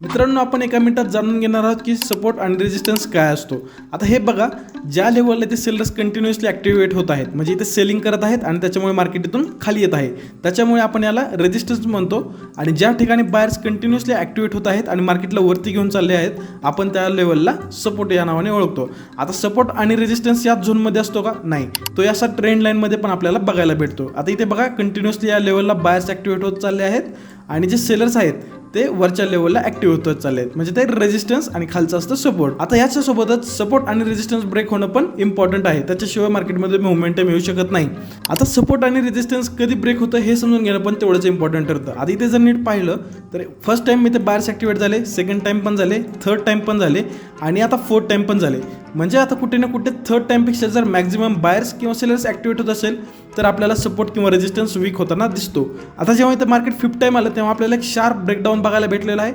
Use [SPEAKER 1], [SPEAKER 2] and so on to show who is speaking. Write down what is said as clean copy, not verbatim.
[SPEAKER 1] मित्रांनो, आपण एका मिनिटात जाणून घेणार आहोत की सपोर्ट आणि रेजिस्टन्स काय असतो. आता हे बघा, ज्या लेवलला ते सेलर्स कंटिन्युअसली ॲक्टिवेट होत आहेत, म्हणजे इथे सेलिंग करत आहेत आणि त्याच्यामुळे मार्केट इथून खाली येत आहे, त्याच्यामुळे आपण याला रेजिस्टन्स म्हणतो. आणि ज्या ठिकाणी बायर्स कंटिन्युअसली ॲक्टिवेट होत आहेत आणि मार्केटला वरती घेऊन चालले आहेत, आपण त्या लेवलला सपोर्ट या नावाने ओळखतो. आता सपोर्ट आणि रेजिस्टन्स याच झोनमध्ये असतो का? नाही, तो याचा ट्रेंड लाईनमध्ये पण आपल्याला बघायला भेटतो. आता इथे बघा, कंटिन्युअसली या लेवलला बायर्स ॲक्टिवेट होत चालले आहेत आणि जे सेलर्स आहेत ते वरच्या लेवलला ॲक्टिव्ह होत चालले आहेत, म्हणजे ते रेजिस्टन्स आणि खालचं असतं सपोर्ट. आता याच्यासोबतच सपोर्ट आणि रेजिस्टन्स ब्रेक होणं पण इम्पॉर्टंट आहे, त्याच्याशिवाय मार्केटमध्ये मोमेंटम येऊ शकत नाही. आता सपोर्ट आणि रेजिस्टन्स कधी ब्रेक होतं हे समजून घेणं पण तेवढंच इम्पॉर्टंट ठरतं. आता इथे जर नीट पाहिलं तर फर्स्ट टाइम इथे बायर्स ॲक्टिवेट झाले, सेकंड टाइम पण झाले, थर्ड टाइम पण झाले आणि आता फोर्थ टाइम पण झाले. म्हणजे आता कुठे ना कुठे थर्ड टाइमपेक्षा जर मॅक्झिमम बायर्स किंवा सेलर्स ॲक्टिवेट होत असेल तर आपल्याला सपोर्ट किंवा रेजिस्टन्स वीक होताना दिसतो. आता जेव्हा इथं मार्केट फिफ्थ टाइम आलं तेव्हा आपल्याला एक शार्प ब्रेकडाऊन बघायला भेटलेला आहे.